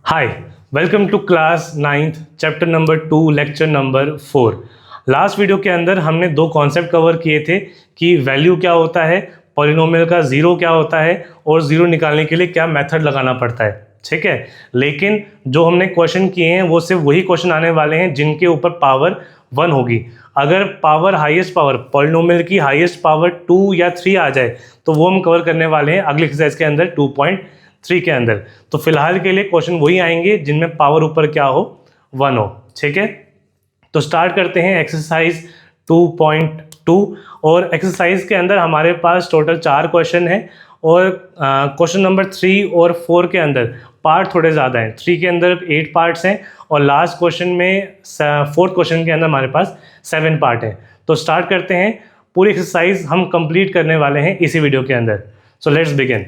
Hi, welcome to class 9th chapter number 2 lecture number 4। Last video के अंदर हमने दो कॉन्सेप्ट कवर किए थे कि वैल्यू क्या होता है, पॉलिनोमियल का ज़ीरो क्या होता है और ज़ीरो निकालने के लिए क्या मेथड लगाना पड़ता है। ठीक है, लेकिन जो हमने क्वेश्चन किए हैं वो सिर्फ वही क्वेश्चन आने वाले हैं जिनके ऊपर पावर 1 होगी। अगर पावर हाईएस्ट पावर पॉलिनोमियल की हाईएस्ट पावर 2 या 3 आ जाए तो वो हम कवर करने वाले हैं अगले एक्सरसाइज के अंदर 2.3 के अंदर। तो फिलहाल के लिए क्वेश्चन वही आएंगे जिनमें पावर ऊपर क्या हो, 1 हो। ठीक है, तो स्टार्ट करते हैं एक्सरसाइज 2.2। और एक्सरसाइज के अंदर हमारे पास टोटल 4 क्वेश्चन है और क्वेश्चन नंबर 3 और 4 के अंदर पार्ट थोड़े ज़्यादा हैं। 3 के अंदर 8 पार्ट्स हैं और लास्ट क्वेश्चन में 4th क्वेश्चन के अंदर हमारे पास 7 पार्ट हैं। तो स्टार्ट करते हैं, पूरी एक्सरसाइज हम कंप्लीट करने वाले हैं इसी वीडियो के अंदर। So let's begin.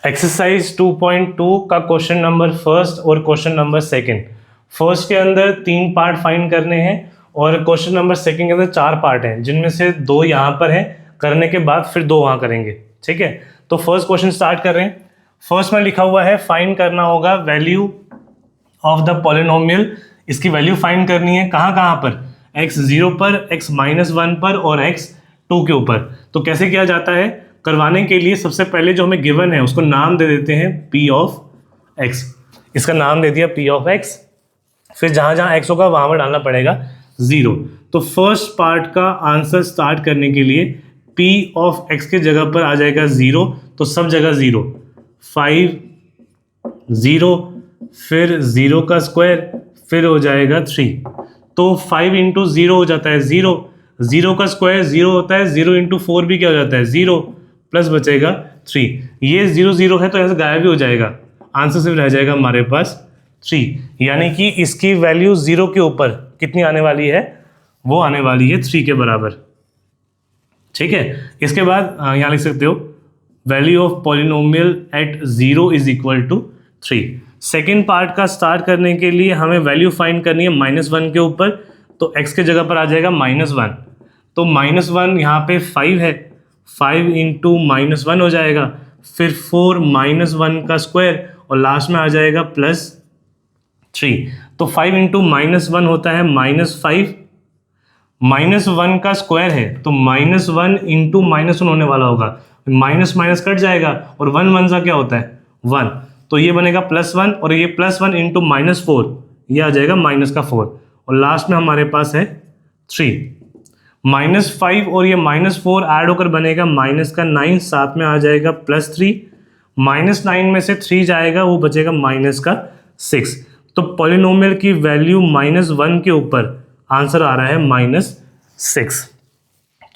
एक्सरसाइज 2.2 का क्वेश्चन नंबर फर्स्ट और क्वेश्चन नंबर सेकंड। फर्स्ट के अंदर 3 पार्ट फाइंड करने हैं और क्वेश्चन नंबर सेकंड के अंदर 4 पार्ट हैं जिनमें से 2 यहाँ पर हैं, करने के बाद फिर 2 वहाँ करेंगे। ठीक है, तो फर्स्ट क्वेश्चन स्टार्ट कर रहे हैं। फर्स्ट में लिखा हुआ है फाइंड करना होगा वैल्यू ऑफ द पॉलिनोमियल। इसकी वैल्यू फाइंड करनी है कहाँ कहाँ पर, x0 पर, x-1 पर और x2 के ऊपर। तो कैसे किया जाता है, करवाने के लिए सबसे पहले जो हमें गिवन है उसको नाम दे देते हैं p ऑफ x। इसका नाम दे दिया p ऑफ x, फिर जहाँ जहाँ x होगा वहाँ पर डालना पड़ेगा 0। तो फर्स्ट पार्ट का आंसर स्टार्ट करने के लिए p ऑफ x के जगह पर आ जाएगा 0, तो सब जगह 0, 5 0, फिर 0 का स्क्वायर, फिर हो जाएगा 3। तो 5 इंटू 0 हो जाता है 0, 0 का स्क्वायर 0 होता है, 0 इंटू 4 भी क्या हो जाता है 0, प्लस बचेगा 3। ये 0 0 है तो ऐसे गायब भी हो जाएगा, आंसर सिर्फ रह जाएगा हमारे पास 3। यानी कि इसकी वैल्यू 0 के ऊपर कितनी आने वाली है, वो आने वाली है 3 के बराबर। ठीक है, इसके बाद यहाँ लिख सकते हो value of polynomial at 0 is equal to 3। Second part का स्टार्ट करने के लिए हमें वैल्यू फाइंड करनी है -1 के ऊपर, तो x के जगह पर आ जाएगा -1। तो -1 यहाँ पे 5 है, 5 इंटू -1 हो जाएगा, फिर 4 -1 का स्क्वायर और लास्ट में आ जाएगा +3। तो 5 इंटू -1 होता है -5, -1 का स्क्वायर है तो -1 इंटू -1 होने वाला होगा, माइनस माइनस कट जाएगा और 1 1 सा क्या होता है 1, तो ये बनेगा +1 और ये +1 इंटू -4, ये आ जाएगा -4 और लास्ट में हमारे पास है 3। -5 और ये -4 ऐड होकर बनेगा -9, साथ में आ जाएगा +3, -9 में से 3 जाएगा वो बचेगा -6। तो पॉलिनोमियल की वैल्यू -1 के ऊपर आंसर आ रहा है -6।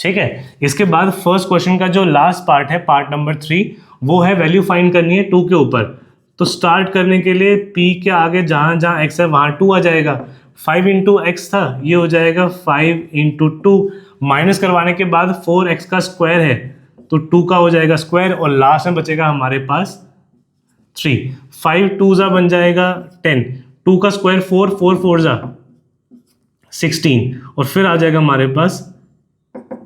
ठीक है, इसके बाद फर्स्ट क्वेश्चन का जो लास्ट पार्ट है, पार्ट नंबर 3, वो है वैल्यू फाइंड करनी है 2 के ऊपर। तो स्टार्ट करने के लिए p के आगे जहाँ जहाँ x है वहाँ 2 आ जाएगा, 5 इंटू एक्स था ये हो जाएगा 5 इंटू 2, माइनस करवाने के बाद 4x का स्क्वायर है तो 2 का हो जाएगा स्क्वायर और लास्ट में बचेगा हमारे पास 3। 5 2 जा बन जाएगा 10, 2 का स्क्वायर 4, 4 4 जा 16 और फिर आ जाएगा हमारे पास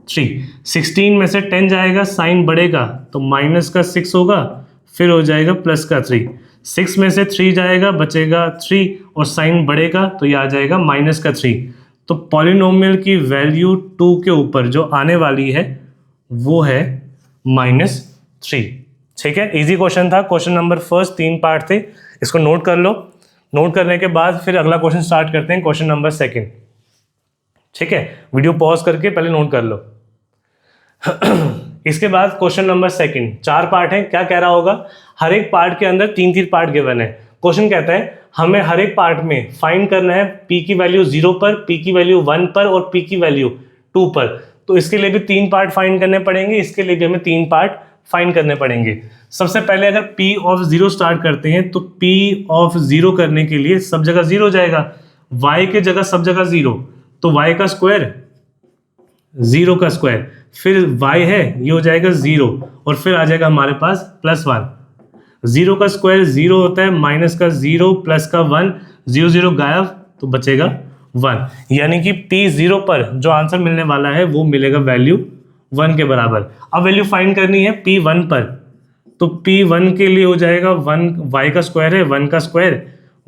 3। 16 में से 10 जाएगा, साइन बढ़ेगा तो माइनस का 6 होगा, फिर हो जाएगा प्लस का 3। 6 में से 3 जाएगा, बचेगा 3 और साइन बढ़ेगा तो ये आ जाएगा माइनस का 3। तो पॉलिनोमियल की वैल्यू 2 के ऊपर जो आने वाली है वो है -3। ठीक है, इजी क्वेश्चन था। क्वेश्चन नंबर फर्स्ट 3 पार्ट थे, इसको नोट कर लो। नोट करने के बाद फिर अगला क्वेश्चन स्टार्ट करते हैं, क्वेश्चन नंबर सेकेंड। ठीक है, वीडियो पॉज करके पहले नोट कर लो। इसके बाद क्वेश्चन नंबर सेकंड, 4 पार्ट है। क्या कह रहा होगा, हर एक पार्ट के अंदर 3 पार्ट गिवन है। क्वेश्चन कहता है हमें हर एक पार्ट में फाइंड करना है p की वैल्यू 0 पर, p की वैल्यू 1 पर और p की वैल्यू 2 पर। तो इसके लिए भी 3 पार्ट फाइंड करने पड़ेंगे, इसके लिए भी हमें 3 पार्ट फाइंड करने पड़ेंगे। सबसे पहले अगर p ऑफ 0 स्टार्ट करते हैं तो p ऑफ 0 करने के लिए सब जगह 0 जाएगा, y के जगह सब जगह 0, तो y का स्क्वायर 0 का स्क्वायर, फिर y है ये हो जाएगा 0 और फिर आ जाएगा हमारे पास +1। 0 का स्क्वायर 0 होता है, माइनस का 0 प्लस का 1, 0 0 गायब तो बचेगा 1। यानी कि p0 पर जो आंसर मिलने वाला है वो मिलेगा वैल्यू 1 के बराबर। अब वैल्यू फाइंड करनी है p1 पर। तो P1 के लिए हो जाएगा 1 y का स्क्वायर है, 1 का स्क्वायर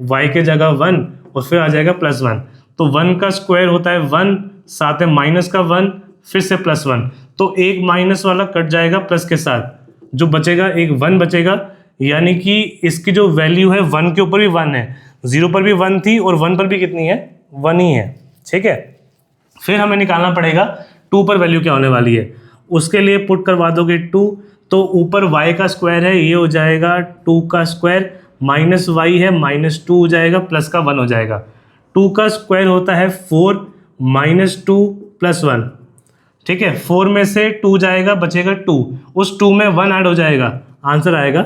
y के जगह 1 और फिर आ जाएगा +1। तो 1 का स्क्वायर होता है 1, साथ में माइनस का 1, फिर से +1। तो एक माइनस वाला कट जाएगा प्लस के साथ, जो बचेगा एक 1 बचेगा, यानी कि इसकी जो वैल्यू है 1 के ऊपर भी 1 है, 0 पर भी 1 थी और 1 पर भी कितनी है, 1 ही है। ठीक है, फिर हमें निकालना पड़ेगा 2 पर वैल्यू क्या होने वाली है। उसके लिए पुट करवा दोगे 2, तो ऊपर y का स्क्वायर है, ये हो जाएगा 2 का स्क्वायर, माइनस y है -2 हो जाएगा, प्लस का 1 हो जाएगा। 2 का स्क्वायर होता है 4 -2 + 1। ठीक है, 4 में से 2 जाएगा, बचेगा 2, उस 2 में 1 ऐड हो जाएगा, आंसर आएगा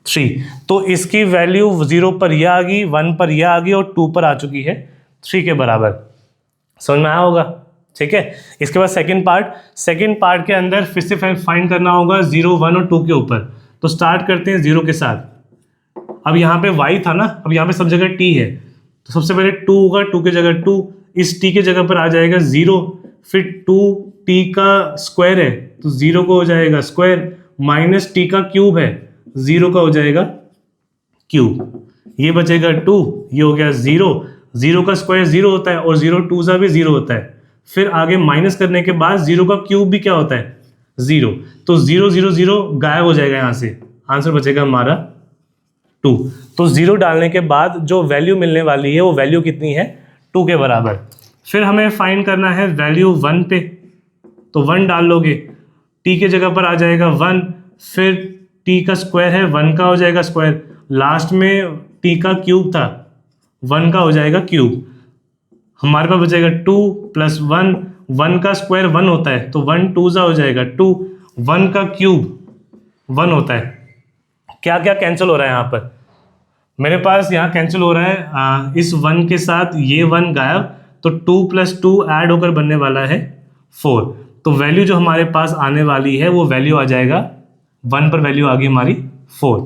3। तो इसकी वैल्यू 0 पर यह आ गई, 1 पर यह आ गई और 2 पर आ चुकी है 3 के बराबर। समझ में आया होगा। ठीक है, इसके बाद सेकंड पार्ट के अंदर फिर से फाइंड करना होगा 0, 1 और 2 के ऊपर। तो स्टार्ट करते हैं 0 के साथ। अब यहाँ पे y था ना, अब यहाँ पे सब जगह t है, तो सबसे पहले 2 होगा, 2 की जगह 2, इस t के जगह पर आ जाएगा 0, फिर 2t का स्क्वायर है तो 0 का हो जाएगा स्क्वायर, माइनस t का क्यूब है 0 का हो जाएगा क्यूब, ये बचेगा 2, ये हो गया 0, 0 का स्क्वायर 0 होता है और 0 2 सा भी 0 होता है। फिर आगे माइनस करने के बाद 0 का क्यूब भी क्या होता है, 0, तो 0 0 0 गायब हो जाएगा यहाँ से, आंसर बचेगा हमारा 2। तो 0 डालने के बाद जो वैल्यू मिलने वाली है वो वैल्यू कितनी है, 2 के बराबर। फिर हमें फाइंड करना है वैल्यू 1 पे, तो 1 डाल लोगे, t के जगह पर आ जाएगा 1, फिर t का स्क्वायर है 1 का हो जाएगा स्क्वायर, लास्ट में t का क्यूब था 1 का हो जाएगा क्यूब, हमारे पास बचेगा 2 + 1, 1 का स्क्वायर 1 होता है तो 1 2 सा हो जाएगा 2, 1 का क्यूब 1 होता है। क्या क्या कैंसिल हो रहा है यहाँ पर, मेरे पास यहाँ कैंसिल हो रहा है इस 1 के साथ ये 1 गायब, तो 2 + 2 ऐड होकर बनने वाला है 4। तो वैल्यू जो हमारे पास आने वाली है वो वैल्यू आ जाएगा 1 पर वैल्यू आ गई हमारी 4।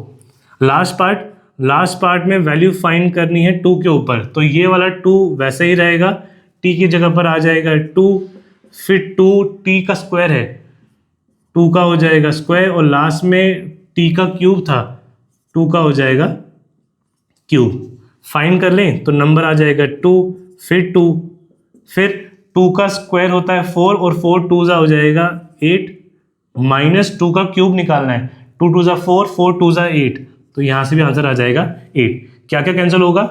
लास्ट पार्ट में वैल्यू फाइंड करनी है 2 के ऊपर, तो ये वाला 2 वैसे ही रहेगा, t की जगह पर आ जाएगा 2, फिर 2 t का स्क्वायर है 2 का हो जाएगा स्क्वायर और लास्ट में t का क्यूब था 2 का हो जाएगा क्यूब। फाइंड कर लें तो नंबर आ जाएगा 2, फिर 2, फिर 2 का स्क्वायर होता है 4 और 4 2 सा हो जाएगा 8, माइनस 2 का क्यूब निकालना है, 2 2 सा 4, 4 2 सा 8, तो यहाँ से भी आंसर आ जाएगा 8। क्या क्या कैंसिल होगा,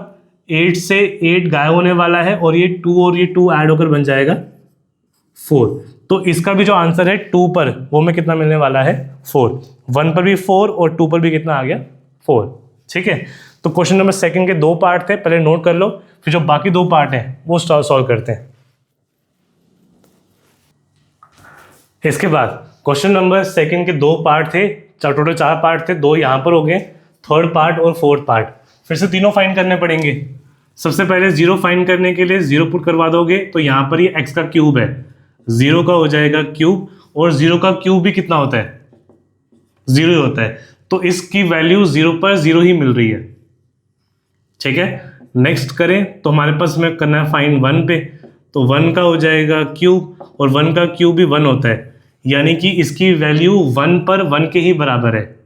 8 से 8 गायब होने वाला है और ये 2 और ये 2 ऐड होकर बन जाएगा 4। तो इसका भी जो आंसर है 2 पर वो में कितना मिलने वाला है 4, 1 पर भी 4 और 2 पर भी कितना आ गया 4। ठीक है, तो क्वेश्चन नंबर सेकंड के 2 पार्ट थे, पहले नोट कर लो, फिर जो बाकी 2 पार्ट हैं वो सॉल्व करते हैं। इसके बाद क्वेश्चन नंबर सेकंड के 2 पार्ट थे, टोटल 4 पार्ट थे, 2 यहाँ पर हो गए, थर्ड पार्ट और फोर्थ पार्ट फिर से तीनों फाइंड करने पड़ेंगे। सबसे पहले 0 फाइंड करने के लिए 0 पुट करवा दोगे, तो यहाँ पर ये x का क्यूब है, 0 का हो जाएगा क्यूब, और 0 का क्यूब भी कितना होता है, 0 ही होता है, तो इसकी वैल्यू 0 पर 0 ही मिल रही है। ठीक है, नेक्स्ट करें तो हमारे पास में करना है फाइंड 1 पे, तो 1 का हो जाएगा क्यूब और 1 का क्यूब भी 1 होता है, यानी कि इसकी वैल्यू 1 पर 1 के ही बराबर है।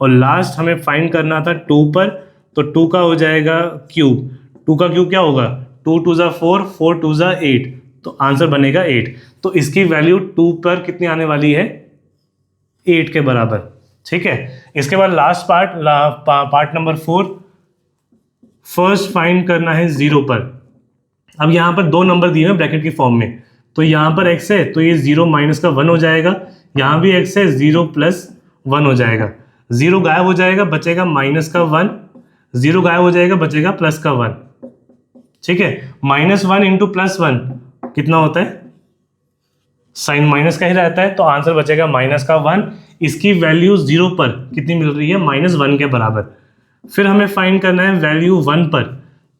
और लास्ट हमें फाइंड करना था 2 पर, तो 2 का हो जाएगा क्यूब, 2 का क्यूब क्या होगा, 2 2 सा 4, 4 2 सा 8, तो आंसर बनेगा 8। तो इसकी वैल्यू 2 पर कितनी आने वाली है, 8 के बराबर। ठीक है, इसके बाद last part number 4, first find करना है 0 पर। अब यहाँ पर 2 नंबर दिए हैं ब्रैकेट की फॉर्म में, तो यहाँ पर x है तो ये 0 माइनस का 1 हो जाएगा, यहाँ भी x है 0 प्लस 1 हो जाएगा, 0 गायब हो जाएगा बचेगा माइनस का 1, 0 गायब हो जाएगा बचेगा प्लस का 1। ठीक है, -1 इंटू +1 कितना होता है, साइन माइनस का ही रहता है, तो आंसर बचेगा माइनस का 1। इसकी वैल्यू 0 पर कितनी मिल रही है, -1 के बराबर। फिर हमें फाइंड करना है वैल्यू 1 पर,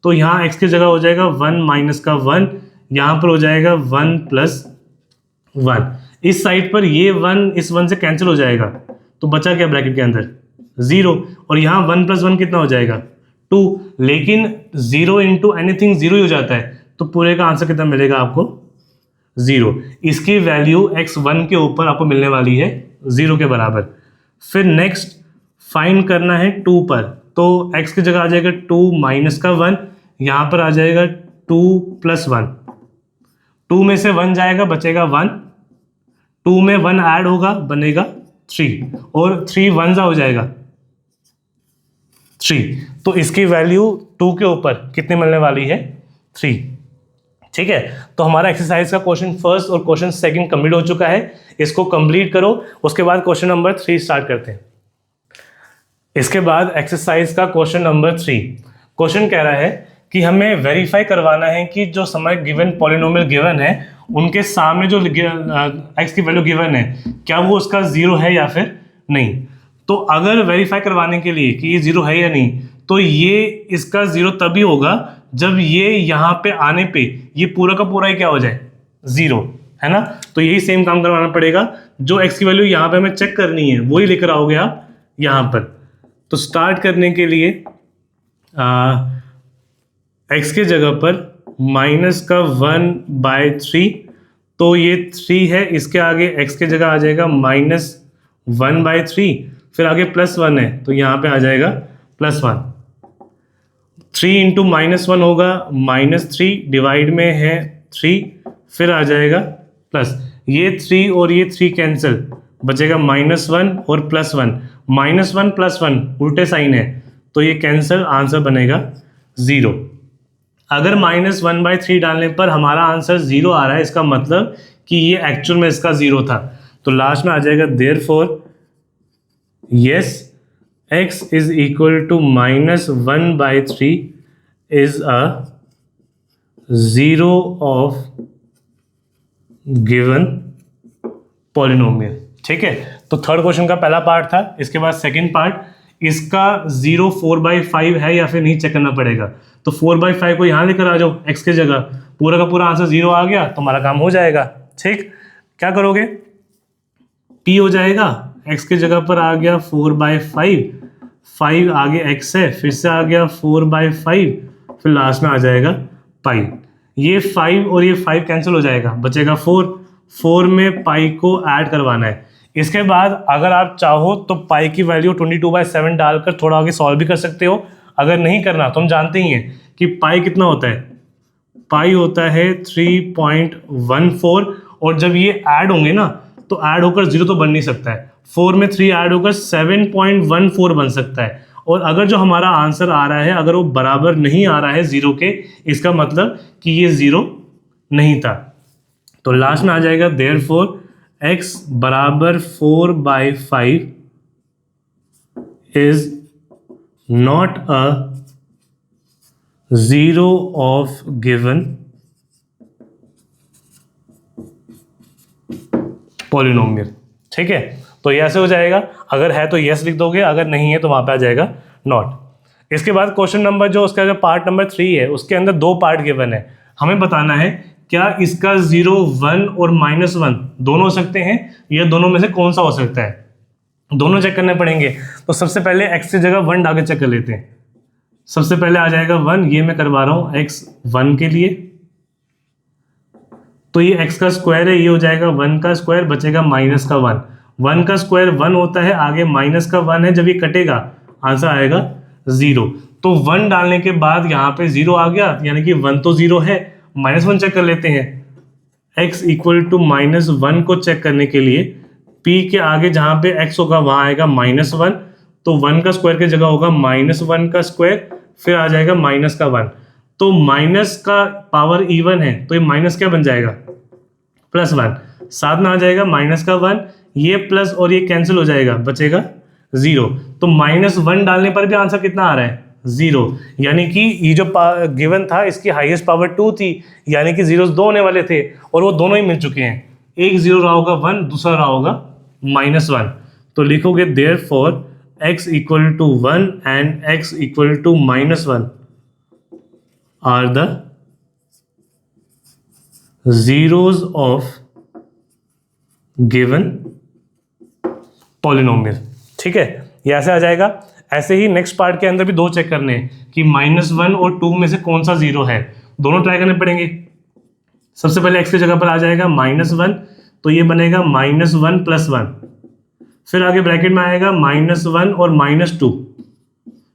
तो यहाँ x की जगह हो जाएगा 1 माइनस का 1, यहाँ पर हो जाएगा 1 प्लस 1, इस साइड पर ये 1 इस 1 से कैंसिल हो जाएगा, तो बचा क्या ब्रैकेट के अंदर 0, और यहाँ 1 + 1 कितना हो जाएगा 2, लेकिन 0 इंटू एनीथिंग 0 ही हो जाता है, तो पूरे का आंसर कितना मिलेगा आपको 0। इसकी वैल्यू x1 के ऊपर आपको मिलने वाली है 0 के बराबर। फिर नेक्स्ट फाइंड करना है 2 पर, तो x की जगह आ जाएगा 2 माइनस का 1, यहाँ पर आ जाएगा 2 प्लस 1, 2 में से 1 जाएगा बचेगा 1, 2 में 1 ऐड होगा बनेगा 3, और 3 1 हो जाएगा 3, तो इसकी वैल्यू 2 के ऊपर कितनी मिलने वाली है 3। ठीक है, तो हमारा एक्सरसाइज का क्वेश्चन फर्स्ट और क्वेश्चन सेकंड कंप्लीट हो चुका है। इसको कंप्लीट करो, उसके बाद क्वेश्चन नंबर 3 स्टार्ट करते हैं। इसके बाद एक्सरसाइज का क्वेश्चन नंबर 3, क्वेश्चन कह रहा है कि हमें वेरीफाई करवाना है कि जो समय गिवन पॉलिनोमियल गिवन है उनके सामने जो x की वैल्यू गिवन है क्या वो उसका 0 है या फिर नहीं। तो अगर वेरीफाई करवाने के लिए कि ये 0 है या नहीं, तो ये इसका 0 तभी होगा जब ये यहाँ पे आने पे ये पूरा का पूरा ही क्या हो जाए 0, है ना। तो यही सेम काम करवाना पड़ेगा, जो x की वैल्यू यहाँ पे हमें चेक करनी है वही लेकर आओगे आप यहाँ पर। तो स्टार्ट करने के लिए x के जगह पर माइनस का 1/3, तो ये 3 है, इसके आगे x के जगह आ जाएगा -1/3, फिर आगे +1 है तो यहाँ पे आ जाएगा +1, 3 इंटू -1 होगा -3, डिवाइड में है 3, फिर आ जाएगा प्लस, ये 3 और ये 3 कैंसिल, बचेगा -1 और +1, -1 +1 उल्टे साइन है तो ये कैंसिल, आंसर बनेगा 0। अगर -1/3 डालने पर हमारा आंसर 0 आ रहा है, इसका मतलब कि ये एक्चुअल में इसका 0 था, तो लास्ट में आ जाएगा therefore yes x is equal to -1/3 is a 0 of given polynomial। ठीक है, तो थर्ड क्वेश्चन का पहला पार्ट था। इसके बाद सेकंड पार्ट, इसका 0 4/5 है या फिर नहीं चेक करना पड़ेगा। तो 4/5 को यहाँ लेकर आ जाओ x के जगह, पूरा का पूरा आंसर 0 आ गया तो हमारा काम हो जाएगा। ठीक, क्या करोगे, p हो जाएगा, x की जगह पर आ गया 4/5, 5 आगे x है, फिर से आ गया 4/5, फिर लास्ट में आ जाएगा पाई। ये 5 और ये 5 कैंसिल हो जाएगा, बचेगा 4 में पाई को ऐड करवाना है। इसके बाद अगर आप चाहो तो पाई की वैल्यू 22/7 डालकर थोड़ा आगे सॉल्व भी कर सकते हो। अगर नहीं करना तो हम जानते ही हैं कि पाई कितना होता है, पाई होता है 3.14, और जब ये ऐड होंगे ना तो ऐड होकर 0 तो बन नहीं सकता है, 4 में 3 ऐड होकर 7.14 बन सकता है। और अगर जो हमारा आंसर आ रहा है अगर वो बराबर नहीं आ रहा है 0 के, इसका मतलब कि ये 0 नहीं था। तो लास्ट में आ जाएगा देयरफॉर x बराबर 4/5 is not a 0 of given polynomial. ठीक है, तो ये ऐसे हो जाएगा, अगर है तो यस लिख दोगे, अगर नहीं है तो वहां पे आ जाएगा नॉट। इसके बाद क्वेश्चन नंबर जो उसका जो पार्ट नंबर 3 है उसके अंदर 2 पार्ट गिवन है। हमें बताना है क्या इसका 0, 1 और -1 दोनों हो सकते हैं या दोनों में से कौन सा हो सकता है, दोनों चेक करने पड़ेंगे। तो सबसे पहले x की जगह 1 डाल के चेक कर लेते हैं। सबसे पहले आ जाएगा 1, ये मैं करवा रहा हूं x 1 के लिए, तो ये x का स्क्वायर है, ये हो जाएगा 1 का स्क्वायर, बचेगा -1 1 का स्क्वायर 1 होता है, आगे -1 है, जब ये कटेगा आंसर आएगा 0। तो 1 डालने के बाद यहाँ पे 0 आ गया, यानी कि 1 तो 0 है, -1 चेक कर लेते हैं। x इक्वल टू -1 को चेक करने के लिए p के आगे जहाँ पे x होगा वहाँ आएगा -1, तो 1 का स्क्वायर की जगह होगा -1 का स्क्वायर, फिर आ जाएगा -1, तो माइनस का पावर इवन है तो ये माइनस क्या बन जाएगा +1, साथ में आ जाएगा -1, ये प्लस और ये कैंसिल हो जाएगा, बचेगा 0। तो -1 डालने पर भी आंसर कितना आ रहा है 0, यानी कि ये जो गिवन था इसकी हाईएस्ट पावर 2 थी, यानी कि जीरोस 2 होने वाले थे और वो दोनों ही मिल चुके हैं। एक 0 रहा होगा 1, दूसरा रहा होगा -1। तो लिखोगे therefore x equal to 1 and x equal to -1 are the zeros of given polynomial। ठीक है, ये ऐसे आ जाएगा। ऐसे ही नेक्स्ट पार्ट के अंदर भी 2 चेक करने हैं कि -1 और 2 में से कौन सा 0 है, दोनों ट्राई करने पड़ेंगे। सबसे पहले x की जगह पर आ जाएगा -1, तो ये बनेगा -1 + 1, फिर आगे ब्रैकेट में आएगा -1 और -2।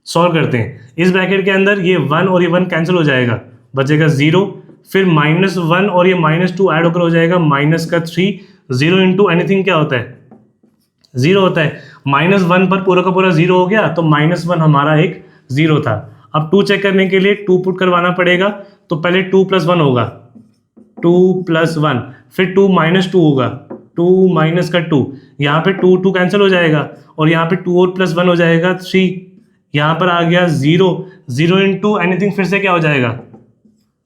सॉल्व करते हैं। इस ब्रैकेट के अंदर ये 1 और ये 1 कैंसिल हो जाएगा, बचेगा 0। फिर -1 और ये -2 ऐड होकर हो जाएगा -3। 0 इंटू एनीथिंग क्या होता है? 0 होता है। -1 पर पूरा का पूरा 0 हो गया, तो -1 हमारा एक 0 था। अब 2 चेक करने के लिए 2 पुट करवाना पड़ेगा, तो पहले 2 + 1 होगा, 2 + 1, फिर 2 - 2 होगा, 2 माइनस का 2, यहाँ पे 2 कैंसिल हो जाएगा, और यहाँ पे 2 और +1 हो जाएगा 3। यहाँ पर आ गया 0। 0 इंटू एनीथिंग फिर से क्या हो जाएगा?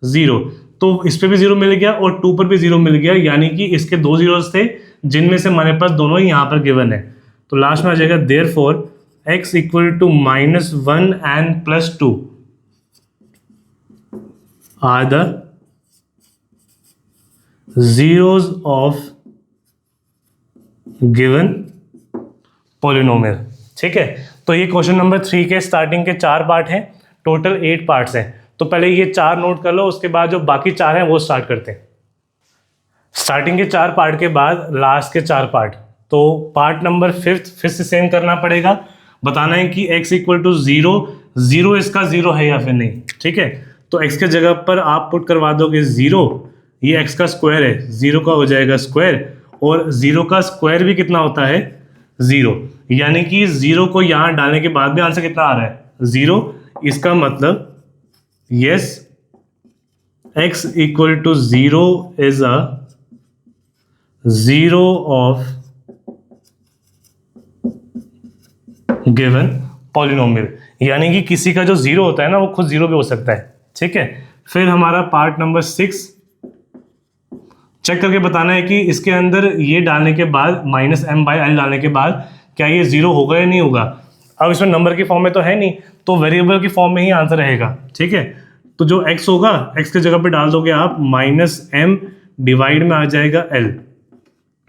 0। तो इस पे भी 0 मिल गया और 2 पर भी 0 मिल गया, यानी कि इसके 2 zeros थे, जिनमें से हमारे पास दोनों ही यहाँ पर गिवन है। तो लास्ट में आ जाएगा therefore x = -1 and +2 are the zeros of given polynomial। ठीक है, तो ये क्वेश्चन नंबर 3 के स्टार्टिंग के 4 पार्ट हैं, टोटल 8 पार्ट्स हैं। तो पहले ये 4 नोट कर लो, उसके बाद जो बाकी 4 हैं वो स्टार्ट करते हैं। स्टार्टिंग के 4 पार्ट के बाद लास्ट के 4 पार्ट। तो पार्ट नंबर 5 फिर से सेम करना पड़ेगा, बताना है कि x = 0, 0 इसका 0 है या फिर नहीं। ठीक है, तो x के जगह पर आप पुट करवा दोगे 0, ये x का स्क्वायर है, 0 का हो जाएगा स्क्वायर, और 0 का स्क्वायर भी कितना होता है? 0, यानी कि 0 को यहाँ डालने के बाद भी आंसर कितना आ रहा है? 0। इसका मतलब yes, x = 0 is a zero of given polynomial, यानी कि किसी का जो 0 होता है ना, वो खुद 0 भी हो सकता है। ठीक है, फिर हमारा पार्ट नंबर 6 चेक करके बताना है कि इसके अंदर ये डालने के बाद -m/l डालने के बाद क्या ये 0 होगा या नहीं होगा। अब इसमें नंबर की फॉर्म में तो है नहीं, तो वेरिएबल की फॉर्म में ही आंसर रहेगा। ठीक है, तो जो x होगा, x के जगह पे डाल दोगे आप -m, डिवाइड में आ जाएगा l,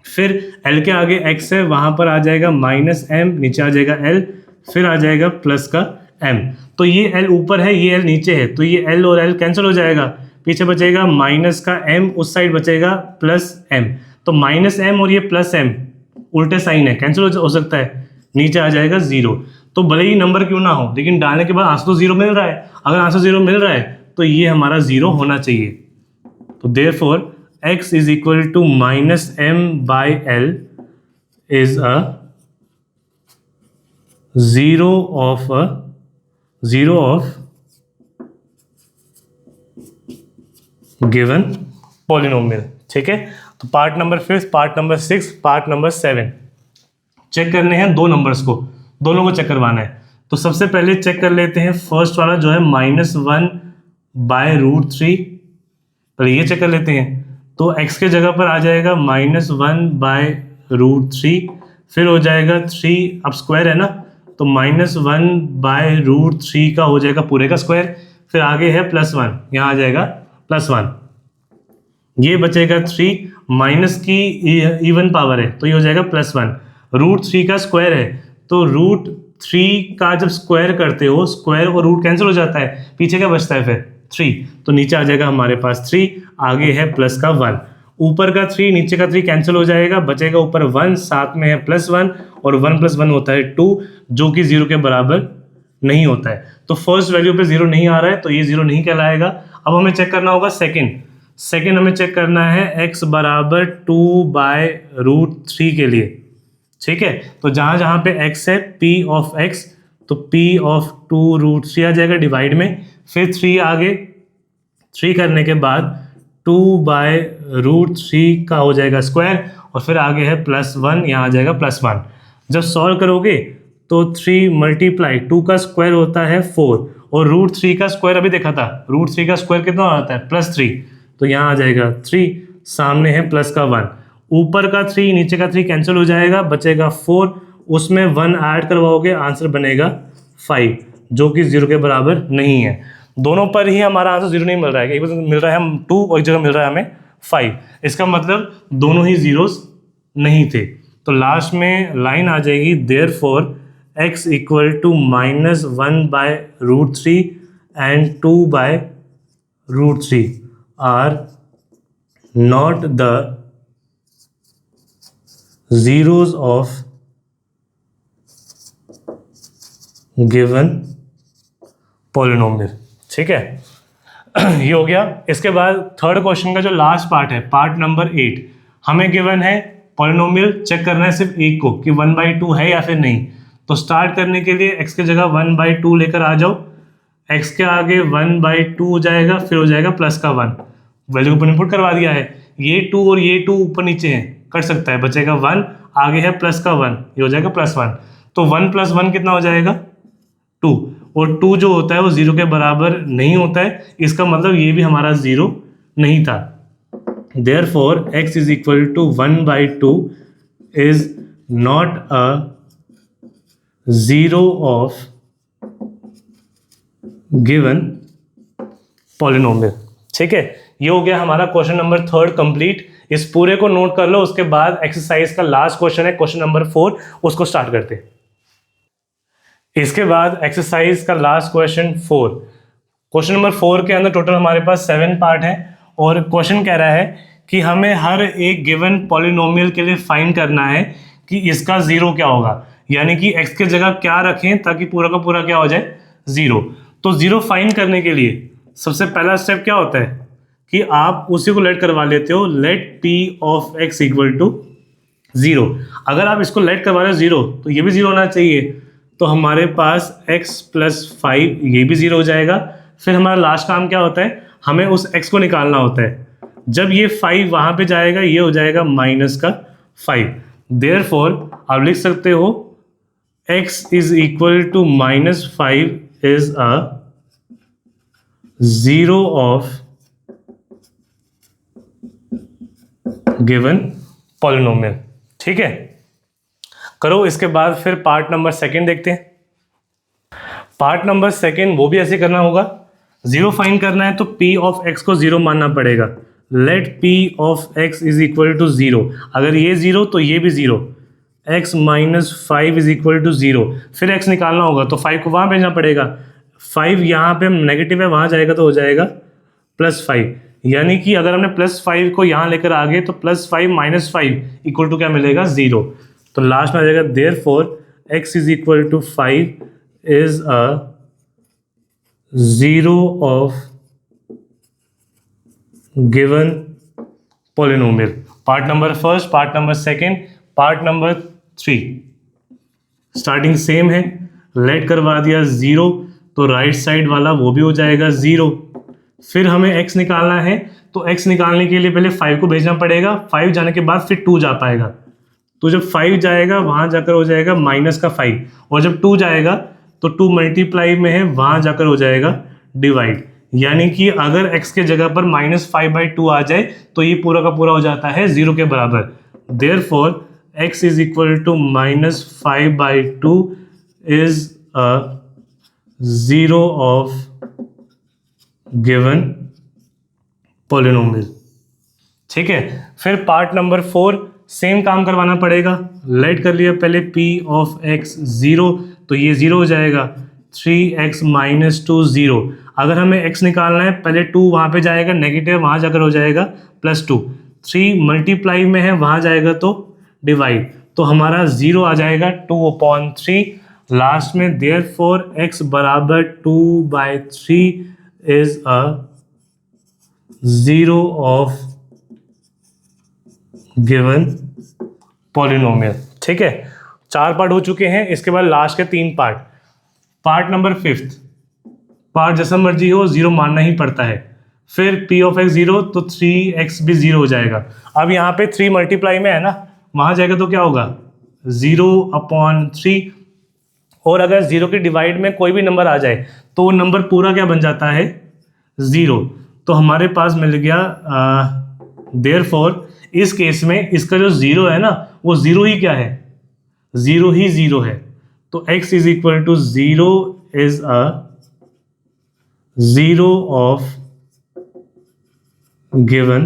फिर l के आगे x है, वहां पर आ जाएगा -m, नीचे आ जाएगा l, फिर आ जाएगा प्लस का m। तो ये l ऊपर है, ये l नीचे है, तो ये l और l कैंसिल हो जाएगा, पीछे बचेगा माइनस का m, उस साइड बचेगा +m। तो -m और ये +m उल्टे साइन है, कैंसिल हो सकता है, नीचे आ जाएगा 0। तो भले ही नंबर क्यों ना हो, लेकिन डालने के बाद आंसर तो 0 मिल रहा है। अगर आंसर 0 मिल रहा है तो ये हमारा 0 होना चाहिए। तो therefore x = -m/l is a zero of given polynomial. ठीक है, तो part number 5, part number 6, part number 7 check करने हैं। 2 नंबर्स को, दोनों को चेक करवाना है। तो सबसे पहले चेक कर लेते हैं फर्स्ट वाला जो है -1/√3, पहले ये चेक कर लेते हैं। तो x के जगह पर आ जाएगा -1/√3, फिर हो जाएगा 3, अब स्क्वायर है ना, तो -1/√3 का हो जाएगा पूरे का स्क्वायर, फिर आगे है +1, यहाँ आ जाएगा +1, ये बचेगा 3, माइनस की इवन पावर है तो ये हो जाएगा +1, √3 का स्क्वायर है, तो √3 का जब स्क्वायर करते हो, स्क्वायर और रूट कैंसिल हो जाता है, पीछे क्या बचता है फिर 3, तो नीचे आ जाएगा हमारे पास 3, आगे है प्लस का 1, ऊपर का 3 नीचे का 3 कैंसिल हो जाएगा, बचेगा ऊपर 1, साथ में है +1, और 1 + 1 होता है 2, जो कि 0 के बराबर नहीं होता है। तो फर्स्ट वैल्यू पे 0 नहीं आ रहा है, तो ये 0 नहीं कहलाएगा। अब हमें चेक करना होगा सेकंड हमें चेक करना है x = 2/√3 के लिए। ठीक है, तो जहां जहां पे x है p of x, तो p of 2√3 आ जाएगा डिवाइड में, फिर 3 आगे, 3 करने के बाद 2/√3 का हो जाएगा स्क्वायर, और फिर आगे है +1, यहाँ आ जाएगा +1। जब सॉल्व करोगे तो 3 × 2 का स्क्वायर होता है 4, और √3 का स्क्वायर अभी देखा था, √3 का स्क्वायर कितना आता है +3, तो यहाँ आ जाएगा 3, सामने है प्लस का 1, ऊपर का 3 नीचे का 3 कैंसिल हो जाएगा, बचेगा 4, उसमें 1 ऐड करवाओगे, आंसर बनेगा 5, जो कि 0 के बराबर नहीं है। दोनों पर ही हमारा आंसर 0 नहीं मिल रहा है, एक मिल रहा है हम 2 और एक जगह मिल रहा है हमें 5, इसका मतलब दोनों ही जीरोस नहीं थे। तो लास्ट में लाइन आ जाएगी therefore x = -1/√3 and 2/√3 are not the zeros of given polynomial. ठीक है, ये हो गया। इसके बाद थर्ड क्वेश्चन का जो लास्ट पार्ट है, पार्ट नंबर 8, हमें गिवन है पॉलिनोमियल चेक करना है सिर्फ एक को कि 1/2 है या फिर नहीं। तो स्टार्ट करने के लिए x की जगह 1/2 लेकर आ जाओ, x के आगे 1/2 हो जाएगा, फिर हो जाएगा प्लस का 1, वैल्यू को इनपुट करवा दिया है। ये 2 और ये 2 ऊपर नीचे हैं, कर सकता है, बचेगा 1, आगे है प्लस का 1, ये हो जाएगा +1। तो 1 + 1 कितना हो जाएगा 2, और 2 जो होता है वो 0 के बराबर नहीं होता है, इसका मतलब ये भी हमारा 0 नहीं था। Therefore x is equal to 1/2 is not a zero of given polynomial। ठीक है, ये हो गया हमारा क्वेश्चन नंबर 3 कंप्लीट। इस पूरे को नोट कर लो, उसके बाद एक्सरसाइज का लास्ट क्वेश्चन है क्वेश्चन नंबर 4, उसको स्टार्ट करते हैं। इसके बाद एक्सरसाइज का लास्ट क्वेश्चन 4। क्वेश्चन नंबर 4 के अंदर टोटल हमारे पास 7 पार्ट है, और क्वेश्चन कह रहा है कि हमें हर एक गिवन पॉलिनोमियल के लिए फाइंड करना है कि इसका 0 क्या होगा, यानी कि x की जगह क्या रखें ताकि पूरा का पूरा क्या हो जाए 0। तो 0 फाइंड करने के लिए सबसे पहला स्टेप क्या होता है कि आप उसी को लेट करवा लेते हो, let p of x equal to 0। अगर आप इसको लेट करवा रहे हो 0 तो ये भी 0 होना चाहिए, तो हमारे पास x + 5 ये भी 0 हो जाएगा। फिर हमारा लास्ट काम क्या होता है, हमें उस x को निकालना होता है। जब ये 5 वहाँ पे जाएगा, ये हो जाएगा -5। देयरफॉर आप लिख सकते हो x is equal to -5 is a 0 of given polynomial. ठीक है, करो। इसके बाद फिर पार्ट नंबर 2 देखते हैं। पार्ट नंबर 2 वो भी ऐसे करना होगा, 0 फाइंड करना है तो p ऑफ x को 0 मानना पड़ेगा। Let p of x is equal to 0, अगर ये 0 तो ये भी 0, x - 5 इज इक्वल टू 0। फिर x निकालना होगा तो 5 को वहाँ भेजना पड़ेगा, 5 यहाँ पे नेगेटिव है, वहाँ जाएगा तो हो जाएगा +5। यानी कि अगर हमने +5 को यहाँ लेकर आ गए तो +5 - 5 इक्वल टू क्या मिलेगा 0। तो लास्ट में आ जाएगा therefore x is equal to 5 is a 0 of given polynomial. Part number 1, part number 2, part number 3 starting same है, लेट करवा दिया 0 तो राइट साइड वाला वो भी हो जाएगा 0। फिर हमें x निकालना है, तो x निकालने के लिए पहले 5 को भेजना पड़ेगा, 5 जाने के बाद फिर 2 जा पाएगा, तो जब 5 जाएगा वहाँ जाकर हो जाएगा -5, और जब 2 जाएगा तो 2 मल्टीप्लाई में है, वहाँ जाकर हो जाएगा डिवाइड। यानी कि अगर x के जगह पर -5/2 आ जाए तो ये पूरा का पूरा हो जाता है 0 के बराबर। Therefore x is equal to -5/2 is a 0 of given polynomial. ठीक है, फिर पार्ट नंबर 4 सेम काम करवाना पड़ेगा। लेट कर लिया पहले p ऑफ x 0, तो ये 0 हो जाएगा, 3x - 2 0। अगर हमें x निकालना है, पहले 2 वहाँ पे जाएगा, नेगेटिव वहाँ जाकर हो जाएगा +2, 3 मल्टीप्लाई में है, वहाँ जाएगा तो डिवाइड, तो हमारा 0 आ जाएगा 2/3 लास्ट में। देयरफॉर x बराबर 2/3 is a 0 of given polynomial. ठीक है, 4 पार्ट हो चुके हैं। इसके बाद लास्ट के 3 पार्ट। पार्ट नंबर 5 पार्ट जैसा मर्जी हो 0 मानना ही पड़ता है। फिर p ऑफ x 0 तो 3x भी 0 हो जाएगा। अब यहाँ पे 3 मल्टीप्लाई में है ना, वहाँ जाएगा तो क्या होगा 0/3, और अगर 0 के डिवाइड में कोई भी नंबर आ जाए तो वो नंबर पूरा क्या बन जाता है 0। तो हमारे पास मिल गया देयरफॉर इस केस में इसका जो 0 है ना, वो 0 ही क्या है, 0 ही 0 है। तो x is equal to 0 is a 0 of given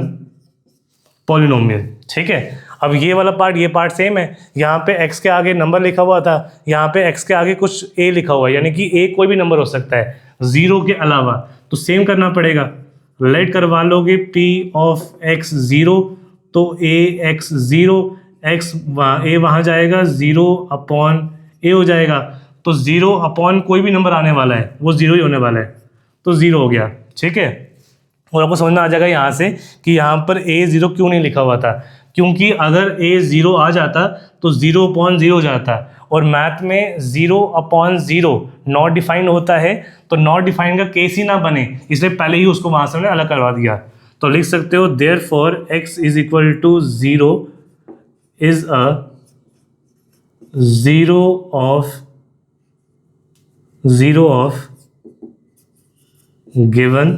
polynomial. ठीक है, अब ये वाला पार्ट, ये पार्ट सेम है। यहाँ पे x के आगे नंबर लिखा हुआ था, यहाँ पे x के आगे कुछ a लिखा हुआ है, यानी कि a कोई भी नंबर हो सकता है 0 के अलावा, तो सेम करना पड़ेगा। लेट करवा लोगे p ऑफ x 0, तो a x 0, x a वहाँ जाएगा 0/a हो जाएगा, तो 0 अपॉन कोई भी नंबर आने वाला है वो 0 ही होने वाला है, तो 0 हो गया। ठीक है, और आपको समझ में आ जाएगा यहाँ से कि यहाँ पर a0 क्यों नहीं लिखा हुआ था, क्योंकि अगर a0 आ जाता तो 0 अपॉन 0 हो जाता, और मैथ में 0 अपॉन 0 नॉट डिफाइंड होता है, तो नॉट डिफाइंड का केस ही ना बने, इसलिए पहले ही उसको वहाँ से हमने अलग करवा दिया। तो लिख सकते हो therefore x is equal to 0 is a 0 of given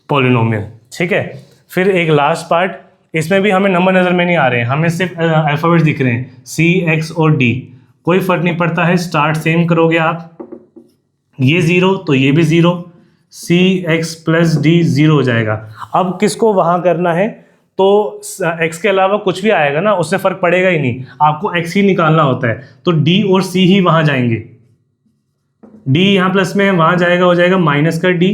polynomial. ठीक है, फिर एक लास्ट पार्ट, इसमें भी हमें नंबर नज़र में नहीं आ रहे हैं, हमें सिर्फ अल्फ़ाबेट्स दिख रहे हैं C, X और D। कोई फ़र्क नहीं पड़ता है, स्टार्ट सेम करोगे आप, ये 0 तो ये भी 0, C X प्लस D 0 हो जाएगा। अब किसको वहाँ करना है, तो X के अलावा कुछ भी आएगा ना उससे फ़र्क पड़ेगा ही नहीं, आपको X ही निकालना होता है, तो D और C ही वहाँ जाएंगे। D यहाँ प्लस में है, वहाँ जाएगा, हो जाएगा माइनस का D,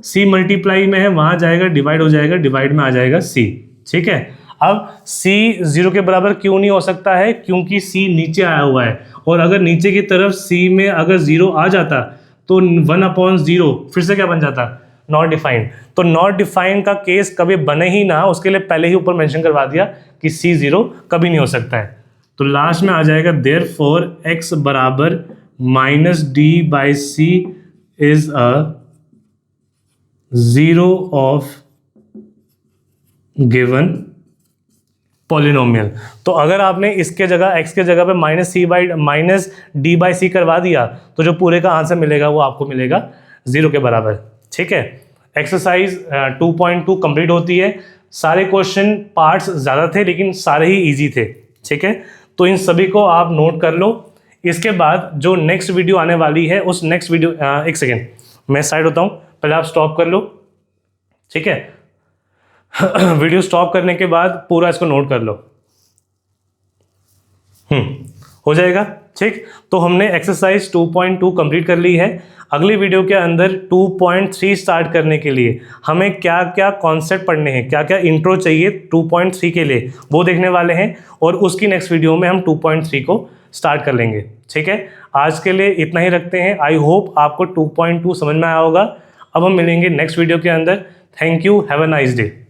C मल्टीप्लाई में है, वहाँ जाएगा डिवाइड हो जाएगा, डिवाइड में आ जाएगा C। ठीक है, अब C 0 के बराबर क्यों नहीं हो सकता है, क्योंकि C नीचे आया हुआ है, और अगर नीचे की तरफ C में अगर 0 आ जाता तो 1/0 फिर से क्या बन जाता, नॉट डिफाइंड। तो नॉट डिफाइंड का केस कभी बने ही ना, उसके लिए पहले ही ऊपर मेंशन करवा दिया कि C 0 कभी नहीं हो सकता है। तो लास्ट में आ जाएगा देयरफॉर x बराबर -d/c is a 0 of given polynomial. तो अगर आपने इसके जगह x के जगह पे -d/c करवा दिया तो जो पूरे का आंसर मिलेगा वो आपको मिलेगा 0 के बराबर। ठीक है, एक्सरसाइज 2.2 कंप्लीट होती है। सारे क्वेश्चन पार्ट्स ज़्यादा थे लेकिन सारे ही इजी थे। ठीक है, तो इन सभी को आप नोट कर लो। इसके बाद जो नेक्स्ट वीडियो आने वाली है उस नेक्स्ट वीडियो एक सेकेंड मैं साइड होता हूँ, पहले आप स्टॉप कर लो। ठीक है, वीडियो स्टॉप करने के बाद पूरा इसको नोट कर लो। हो जाएगा। ठीक, तो हमने एक्सरसाइज 2.2 कंप्लीट कर ली है। अगली वीडियो के अंदर 2.3 स्टार्ट करने के लिए हमें क्या क्या कॉन्सेप्ट पढ़ने हैं, क्या क्या इंट्रो चाहिए 2.3 के लिए, वो देखने वाले हैं, और उसकी नेक्स्ट वीडियो में हम 2.3 को स्टार्ट कर लेंगे। ठीक है, आज के लिए इतना ही रखते हैं। आई होप आपको 2.2 समझ में आया होगा। अब हम मिलेंगे नेक्स्ट वीडियो के अंदर। Thank you, have a nice day.